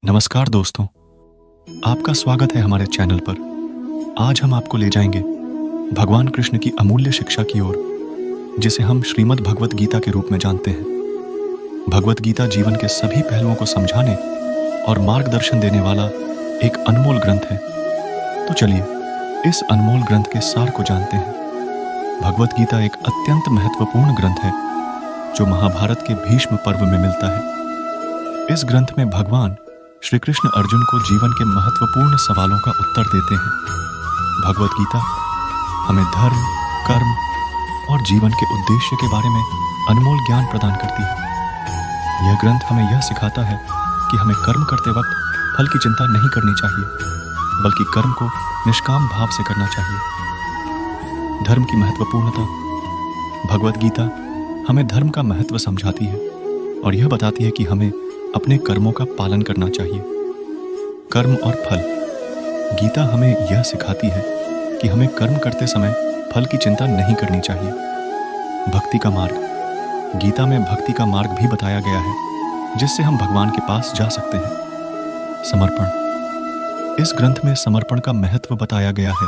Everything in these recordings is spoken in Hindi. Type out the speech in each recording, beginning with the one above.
नमस्कार दोस्तों, आपका स्वागत है हमारे चैनल पर। आज हम आपको ले जाएंगे भगवान कृष्ण की अमूल्य शिक्षा की ओर, जिसे हम श्रीमद् भगवत गीता के रूप में जानते हैं। भगवत गीता जीवन के सभी पहलुओं को समझाने और मार्गदर्शन देने वाला एक अनमोल ग्रंथ है। तो चलिए इस अनमोल ग्रंथ के सार को जानते हैं। भगवत गीता एक अत्यंत महत्वपूर्ण ग्रंथ है जो महाभारत के भीष्म पर्व में मिलता है। इस ग्रंथ में भगवान श्री कृष्ण अर्जुन को जीवन के महत्वपूर्ण सवालों का उत्तर देते हैं। भगवत गीता हमें धर्म, कर्म और जीवन के उद्देश्य के बारे में अनमोल ज्ञान प्रदान करती है। यह ग्रंथ हमें यह सिखाता है कि हमें कर्म करते वक्त फल की चिंता नहीं करनी चाहिए, बल्कि कर्म को निष्काम भाव से करना चाहिए। धर्म की महत्वपूर्णता। भगवत गीता हमें धर्म का महत्व समझाती है और यह बताती है कि हमें अपने कर्मों का पालन करना चाहिए। कर्म और फल। गीता हमें यह सिखाती है कि हमें कर्म करते समय फल की चिंता नहीं करनी चाहिए। भक्ति का मार्ग। गीता में भक्ति का मार्ग भी बताया गया है जिससे हम भगवान के पास जा सकते हैं। समर्पण। इस ग्रंथ में समर्पण का महत्व बताया गया है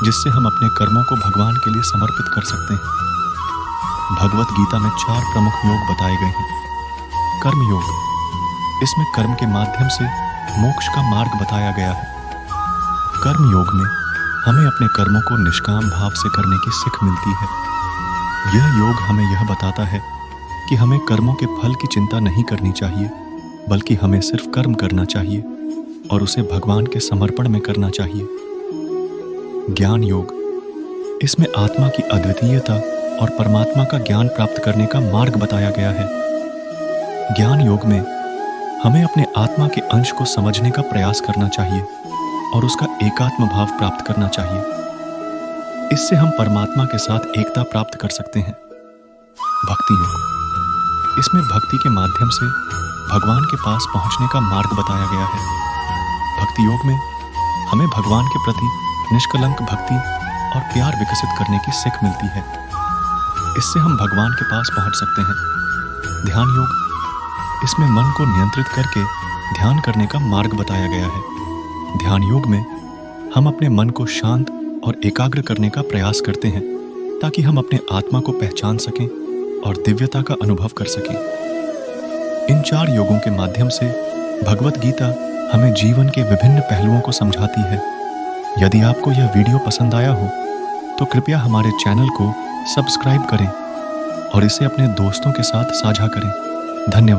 जिससे हम अपने कर्मों को भगवान के लिए समर्पित कर सकते हैं। भगवत गीता में 4 प्रमुख योग बताए गए हैं। कर्म योग। इसमें कर्म के माध्यम से मोक्ष का मार्ग बताया गया है। कर्म योग में हमें अपने कर्मों को निष्काम भाव से करने की सीख मिलती है। यह योग हमें यह बताता है कि हमें कर्मों के फल की चिंता नहीं करनी चाहिए, बल्कि हमें सिर्फ कर्म करना चाहिए और उसे भगवान के समर्पण में करना चाहिए। ज्ञान योग। इसमें आत्मा की अद्वितीयता और परमात्मा का ज्ञान प्राप्त करने का मार्ग बताया गया है। ज्ञान योग में हमें अपने आत्मा के अंश को समझने का प्रयास करना चाहिए और उसका एकात्म भाव प्राप्त करना चाहिए। इससे हम परमात्मा के साथ एकता प्राप्त कर सकते हैं। भक्ति योग। इसमें भक्ति के माध्यम से भगवान के पास पहुंचने का मार्ग बताया गया है। भक्ति योग में हमें भगवान के प्रति निष्कलंक भक्ति और प्यार विकसित करने की सीख मिलती है। इससे हम भगवान के पास पहुंच सकते हैं। ध्यान योग। इसमें मन को नियंत्रित करके ध्यान करने का मार्ग बताया गया है। ध्यान योग में हम अपने मन को शांत और एकाग्र करने का प्रयास करते हैं ताकि हम अपने आत्मा को पहचान सकें और दिव्यता का अनुभव कर सकें। इन 4 योगों के माध्यम से भगवत गीता हमें जीवन के विभिन्न पहलुओं को समझाती है। यदि आपको यह वीडियो पसंद आया हो तो कृपया हमारे चैनल को सब्सक्राइब करें और इसे अपने दोस्तों के साथ साझा करें। धन्यवाद।